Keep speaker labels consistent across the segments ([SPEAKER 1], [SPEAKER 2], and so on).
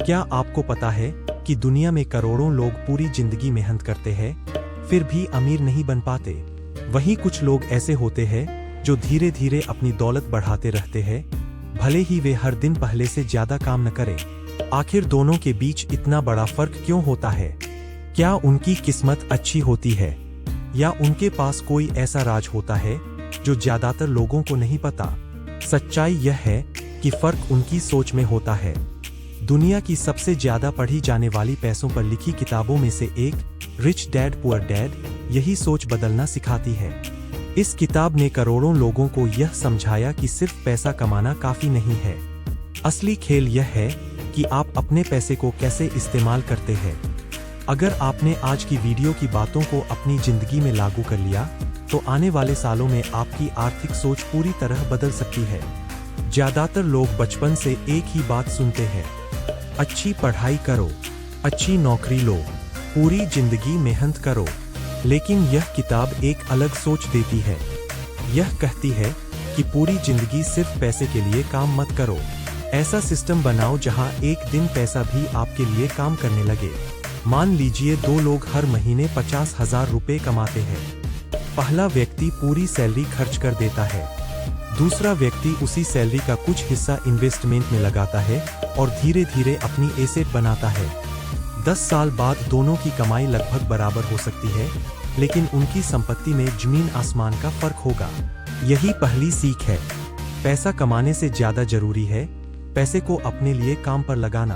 [SPEAKER 1] क्या आपको पता है कि दुनिया में करोड़ों लोग पूरी जिंदगी मेहनत करते हैं, फिर भी अमीर नहीं बन पाते? वहीं कुछ लोग ऐसे होते हैं जो धीरे धीरे अपनी दौलत बढ़ाते रहते हैं, भले ही वे हर दिन पहले से ज्यादा काम न करें। आखिर दोनों के बीच इतना बड़ा फर्क क्यों होता है? क्या उनकी किस्मत अच्छी होती है, या उनके पास कोई ऐसा राज होता है जो ज्यादातर लोगों को नहीं पता? सच्चाई यह है कि फर्क उनकी सोच में होता है। दुनिया की सबसे ज्यादा पढ़ी जाने वाली पैसों पर लिखी किताबों में से एक, रिच डैड पुअर डैड, यही सोच बदलना सिखाती है। इस किताब ने करोड़ों लोगों को यह समझाया कि सिर्फ पैसा कमाना काफी नहीं है। असली खेल यह है कि आप अपने पैसे को कैसे इस्तेमाल करते हैं। अगर आपने आज की वीडियो की बातों को अपनी जिंदगी में लागू कर लिया, तो आने वाले सालों में आपकी आर्थिक सोच पूरी तरह बदल सकती है। ज्यादातर लोग बचपन से एक ही बात सुनते हैं, अच्छी पढ़ाई करो, अच्छी नौकरी लो, पूरी जिंदगी मेहनत करो। लेकिन यह किताब एक अलग सोच देती है। यह कहती है कि पूरी जिंदगी सिर्फ पैसे के लिए काम मत करो। ऐसा सिस्टम बनाओ जहां एक दिन पैसा भी आपके लिए काम करने लगे। मान लीजिए दो लोग हर महीने 50,000 रुपए कमाते हैं। पहला व्यक्ति पूरी सैलरी खर्च कर देता है, दूसरा व्यक्ति उसी सैलरी का कुछ हिस्सा इन्वेस्टमेंट में लगाता है और धीरे धीरे अपनी एसेट बनाता है। 10 साल बाद दोनों की कमाई लगभग बराबर हो सकती है, लेकिन उनकी संपत्ति में जमीन आसमान का फर्क होगा। यही पहली सीख है। पैसा कमाने से ज्यादा जरूरी है पैसे को अपने लिए काम पर लगाना।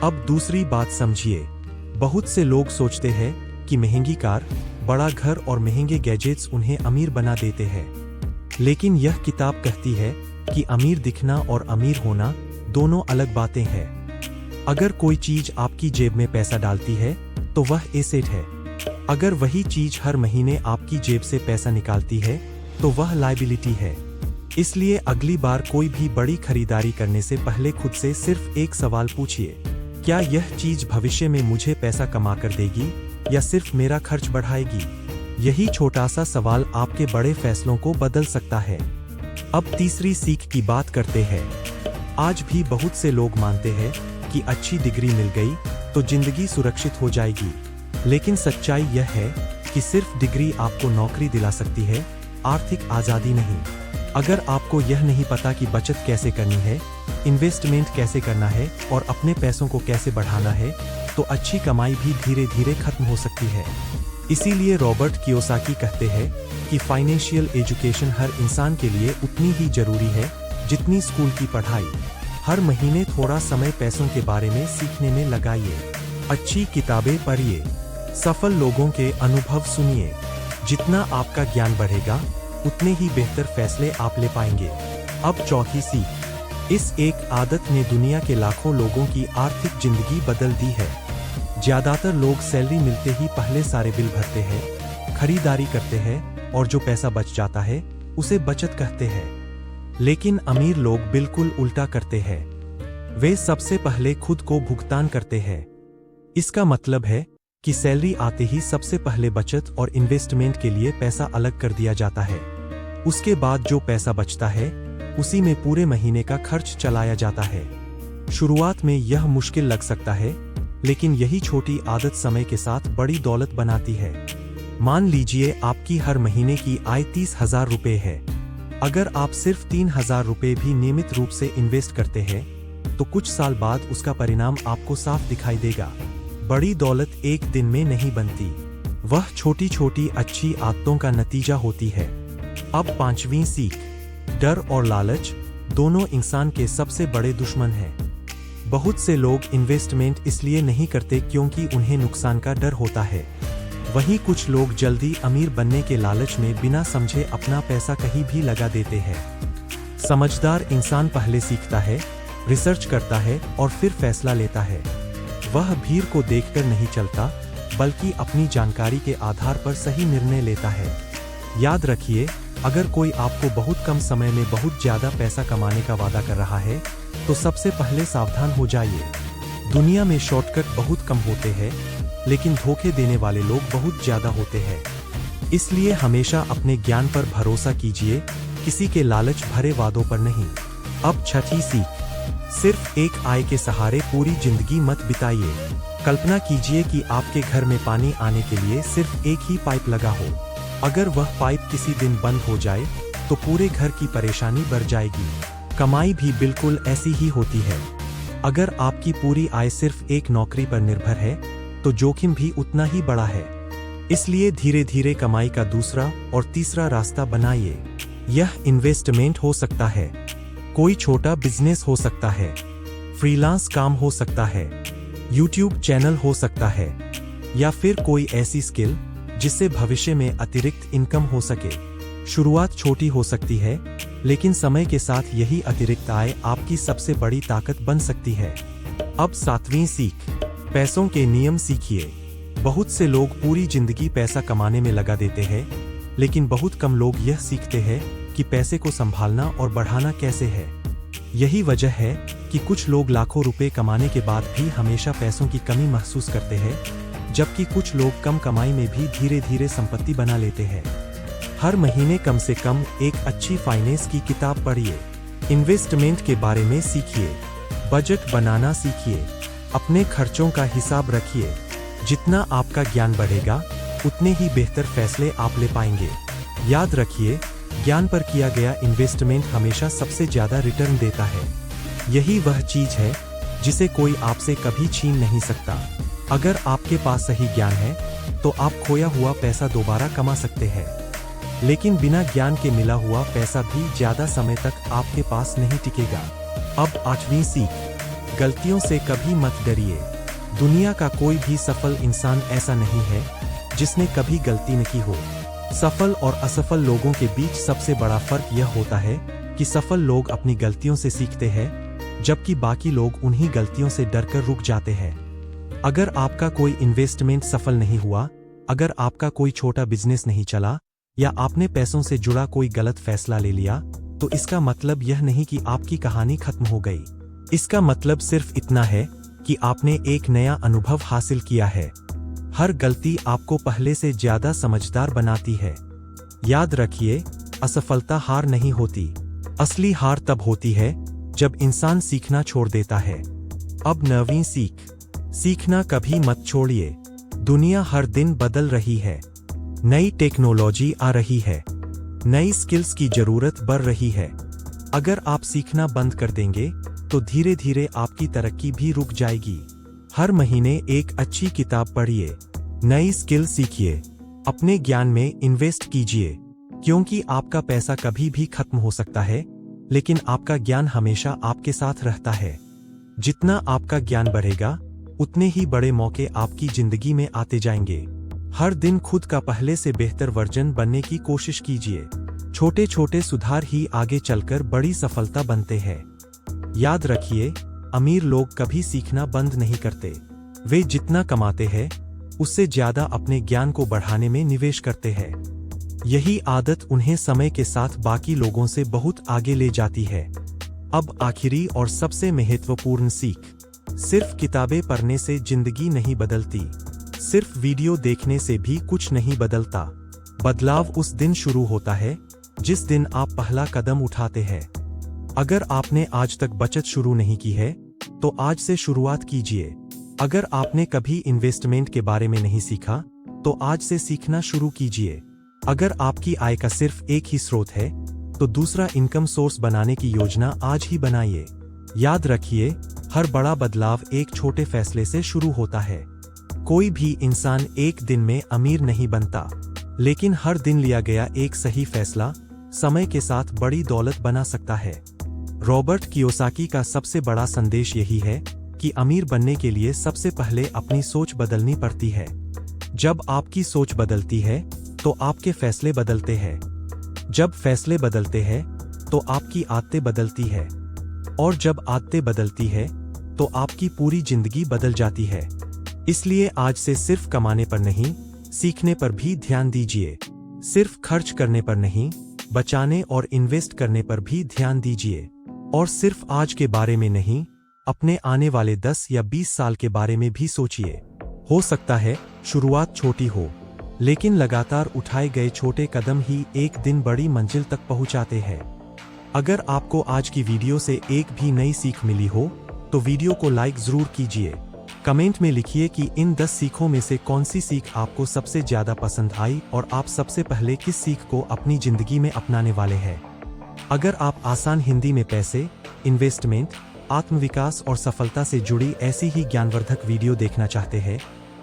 [SPEAKER 1] अब दूसरी बात समझिए। बहुत से लोग सोचते हैं कि महंगी कार, बड़ा घर और महंगे गैजेट्स उन्हें अमीर बना देते हैं। लेकिन यह किताब कहती है कि अमीर दिखना और अमीर होना दोनों अलग बातें हैं। अगर कोई चीज आपकी जेब में पैसा डालती है तो वह एसेट है। अगर वही चीज हर महीने आपकी जेब से पैसा निकालती है तो वह लायबिलिटी है। इसलिए अगली बार कोई भी बड़ी खरीदारी करने से पहले खुद से सिर्फ एक सवाल पूछिए, क्या यह चीज भविष्य में मुझे पैसा कमा कर देगी या सिर्फ मेरा खर्च बढ़ाएगी? यही छोटा सा सवाल आपके बड़े फैसलों को बदल सकता है। अब तीसरी सीख की बात करते हैं। आज भी बहुत से लोग मानते हैं कि अच्छी डिग्री मिल गई तो जिंदगी सुरक्षित हो जाएगी। लेकिन सच्चाई यह है कि सिर्फ डिग्री आपको नौकरी दिला सकती है, आर्थिक आजादी नहीं। अगर आपको यह नहीं पता कि बचत कैसे करनी है, इन्वेस्टमेंट कैसे करना है और अपने पैसों को कैसे बढ़ाना है, तो अच्छी कमाई भी धीरे धीरे खत्म हो सकती है। इसीलिए रॉबर्ट कियोसाकी कहते हैं कि फाइनेंशियल एजुकेशन हर इंसान के लिए उतनी ही जरूरी है जितनी स्कूल की पढ़ाई। हर महीने थोड़ा समय पैसों के बारे में सीखने में लगाइए, अच्छी किताबें पढ़िए, सफल लोगों के अनुभव सुनिए। जितना आपका ज्ञान बढ़ेगा, उतने ही बेहतर फैसले आप ले पाएंगे। अब चौथी सीख। इस एक आदत ने दुनिया के लाखों लोगों की आर्थिक जिंदगी बदल दी है। ज्यादातर लोग सैलरी मिलते ही पहले सारे बिल भरते हैं, खरीदारी करते हैं और जो पैसा बच जाता है उसे बचत कहते हैं। लेकिन अमीर लोग बिल्कुल उल्टा करते हैं। वे सबसे पहले खुद को भुगतान करते हैं। इसका मतलब है कि सैलरी आते ही सबसे पहले बचत और इन्वेस्टमेंट के लिए पैसा अलग कर दिया जाता है। उसके बाद जो पैसा बचता है उसी में पूरे महीने का खर्च चलाया जाता है। शुरुआत में यह मुश्किल लग सकता है, लेकिन यही छोटी आदत समय के साथ बड़ी दौलत बनाती है। मान लीजिए आपकी हर महीने की आय 30,000 रुपए है। अगर आप सिर्फ 3,000 रुपए भी नियमित रूप से इन्वेस्ट करते हैं, तो कुछ साल बाद उसका परिणाम आपको साफ दिखाई देगा। बड़ी दौलत एक दिन में नहीं बनती, वह छोटी छोटी अच्छी आदतों का नतीजा होती है। अब पांचवी सीख। डर और लालच दोनों इंसान के सबसे बड़े दुश्मन हैं। बहुत से लोग इन्वेस्टमेंट इसलिए नहीं करते क्योंकि उन्हें नुकसान का डर होता है। वहीं कुछ लोग जल्दी अमीर बनने के लालच में बिना समझे अपना पैसा कहीं भी लगा देते हैं। समझदार इंसान पहले सीखता है, रिसर्च करता है और फिर फैसला लेता है। वह भीड़ को देखकर नहीं चलता, बल्कि अपनी जानकारी के आधार पर सही निर्णय लेता है। याद रखिए, अगर कोई आपको बहुत कम समय में बहुत ज्यादा पैसा कमाने का वादा कर रहा है, तो सबसे पहले सावधान हो जाइए। दुनिया में शॉर्टकट बहुत कम होते हैं, लेकिन धोखे देने वाले लोग बहुत ज्यादा होते हैं। इसलिए हमेशा अपने ज्ञान पर भरोसा कीजिए, किसी के लालच भरे वादों पर नहीं। अब छठी सीख। सिर्फ एक आय के सहारे पूरी जिंदगी मत बिताइए। कल्पना कीजिए कि आपके घर में पानी आने के लिए सिर्फ एक ही पाइप लगा हो। अगर वह पाइप किसी दिन बंद हो जाए तो पूरे घर की परेशानी बढ़ जाएगी। कमाई भी बिल्कुल ऐसी ही होती है। अगर आपकी पूरी आय सिर्फ एक नौकरी पर निर्भर है तो जोखिम भी उतना ही बड़ा है। इसलिए धीरे धीरे कमाई का दूसरा और तीसरा रास्ता बनाइए। यह इन्वेस्टमेंट हो सकता है, कोई छोटा बिजनेस हो सकता है, फ्रीलांस काम हो सकता है, यूट्यूब चैनल हो सकता है, या फिर कोई ऐसी स्किल जिससे भविष्य में अतिरिक्त इनकम हो सके। शुरुआत छोटी हो सकती है, लेकिन समय के साथ यही अतिरिक्त आय आपकी सबसे बड़ी ताकत बन सकती है। अब 7वीं सीख, पैसों के नियम सीखिए। बहुत से लोग पूरी जिंदगी पैसा कमाने में लगा देते हैं, लेकिन बहुत कम लोग यह सीखते हैं कि पैसे को संभालना और बढ़ाना कैसे है। यही वजह है कि कुछ लोग लाखों रुपए कमाने के बाद भी हमेशा पैसों की कमी महसूस करते हैं, जबकि कुछ लोग कम कमाई में भी धीरे धीरे संपत्ति बना लेते हैं। हर महीने कम से कम एक अच्छी फाइनेंस की किताब पढ़िए। इन्वेस्टमेंट के बारे में सीखिए, बजट बनाना सीखिए, अपने खर्चों का हिसाब रखिए। जितना आपका ज्ञान बढ़ेगा उतने ही बेहतर फैसले आप ले पाएंगे। याद रखिए, ज्ञान पर किया गया इन्वेस्टमेंट हमेशा सबसे ज्यादा रिटर्न देता है। यही वह चीज है जिसे कोई आपसे कभी छीन नहीं सकता। अगर आपके पास सही ज्ञान है तो आप खोया हुआ पैसा दोबारा कमा सकते हैं, लेकिन बिना ज्ञान के मिला हुआ पैसा भी ज्यादा समय तक आपके पास नहीं टिकेगा। अब 8वीं सीख, गलतियों से कभी मत डरिए। दुनिया का कोई भी सफल इंसान ऐसा नहीं है जिसने कभी गलती न की हो। सफल और असफल लोगों के बीच सबसे बड़ा फर्क यह होता है कि सफल लोग अपनी गलतियों से सीखते हैं, जबकि बाकी लोग उन्हीं गलतियों से डरकर रुक जाते हैं। अगर आपका कोई इन्वेस्टमेंट सफल नहीं हुआ, अगर आपका कोई छोटा बिजनेस नहीं चला, या आपने पैसों से जुड़ा कोई गलत फैसला ले लिया, तो इसका मतलब यह नहीं कि आपकी कहानी खत्म हो गई। इसका मतलब सिर्फ इतना है कि आपने एक नया अनुभव हासिल किया है। हर गलती आपको पहले से ज्यादा समझदार बनाती है। याद रखिए, असफलता हार नहीं होती। असली हार तब होती है जब इंसान सीखना छोड़ देता है। अब 9वीं सीख, सीखना कभी मत छोड़िए। दुनिया हर दिन बदल रही है, नई टेक्नोलॉजी आ रही है, नई स्किल्स की जरूरत बढ़ रही है। अगर आप सीखना बंद कर देंगे तो धीरे धीरे आपकी तरक्की भी रुक जाएगी। हर महीने एक अच्छी किताब पढ़िए, नई स्किल सीखिए, अपने ज्ञान में इन्वेस्ट कीजिए, क्योंकि आपका पैसा कभी भी खत्म हो सकता है, लेकिन आपका ज्ञान हमेशा आपके साथ रहता है। जितना आपका ज्ञान बढ़ेगा उतने ही बड़े मौके आपकी जिंदगी में आते जाएंगे। हर दिन खुद का पहले से बेहतर वर्जन बनने की कोशिश कीजिए। छोटे छोटे सुधार ही आगे चलकर बड़ी सफलता बनते हैं। याद रखिए, अमीर लोग कभी सीखना बंद नहीं करते। वे जितना कमाते हैं उससे ज्यादा अपने ज्ञान को बढ़ाने में निवेश करते हैं। यही आदत उन्हें समय के साथ बाकी लोगों से बहुत आगे ले जाती है। अब आखिरी और सबसे महत्वपूर्ण सीख, सिर्फ किताबें पढ़ने से जिंदगी नहीं बदलती, सिर्फ वीडियो देखने से भी कुछ नहीं बदलता। बदलाव उस दिन शुरू होता है जिस दिन आप पहला कदम उठाते हैं। अगर आपने आज तक बचत शुरू नहीं की है तो आज से शुरुआत कीजिए। अगर आपने कभी इन्वेस्टमेंट के बारे में नहीं सीखा तो आज से सीखना शुरू कीजिए। अगर आपकी आय का सिर्फ एक ही स्रोत है तो दूसरा इनकम सोर्स बनाने की योजना आज ही बनाइए। याद रखिए, हर बड़ा बदलाव एक छोटे फैसले से शुरू होता है। कोई भी इंसान एक दिन में अमीर नहीं बनता, लेकिन हर दिन लिया गया एक सही फैसला समय के साथ बड़ी दौलत बना सकता है। रॉबर्ट कियोसाकी का सबसे बड़ा संदेश यही है कि अमीर बनने के लिए सबसे पहले अपनी सोच बदलनी पड़ती है। जब आपकी सोच बदलती है तो आपके फैसले बदलते हैं। जब फैसले बदलते हैं तो आपकी आदतें बदलती है, और जब आदतें बदलती है तो आपकी पूरी जिंदगी बदल जाती है। इसलिए आज से सिर्फ कमाने पर नहीं, सीखने पर भी ध्यान दीजिए। सिर्फ खर्च करने पर नहीं, बचाने और इन्वेस्ट करने पर भी ध्यान दीजिए। और सिर्फ आज के बारे में नहीं, अपने आने वाले 10 या 20 साल के बारे में भी सोचिए। हो सकता है शुरुआत छोटी हो, लेकिन लगातार उठाए गए छोटे कदम ही एक दिन बड़ी मंजिल तक पहुंचाते हैं। अगर आपको आज की वीडियो से एक भी नई सीख मिली हो तो वीडियो को लाइक जरूर कीजिए। कमेंट में लिखिए कि इन 10 सीखों में से कौन सी सीख आपको सबसे ज्यादा पसंद आई और आप सबसे पहले किस सीख को अपनी जिंदगी में अपनाने वाले हैं। अगर आप आसान हिंदी में पैसे, इन्वेस्टमेंट, आत्मविकास और सफलता से जुड़ी ऐसी ही ज्ञानवर्धक वीडियो देखना चाहते हैं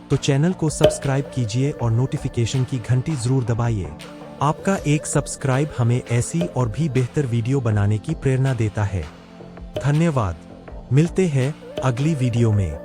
[SPEAKER 1] तो चैनल को सब्सक्राइब कीजिए और नोटिफिकेशन की घंटी जरूर दबाइए। आपका एक सब्सक्राइब हमें ऐसी और भी बेहतर वीडियो बनाने की प्रेरणा देता है। धन्यवाद। मिलते हैं अगली वीडियो में।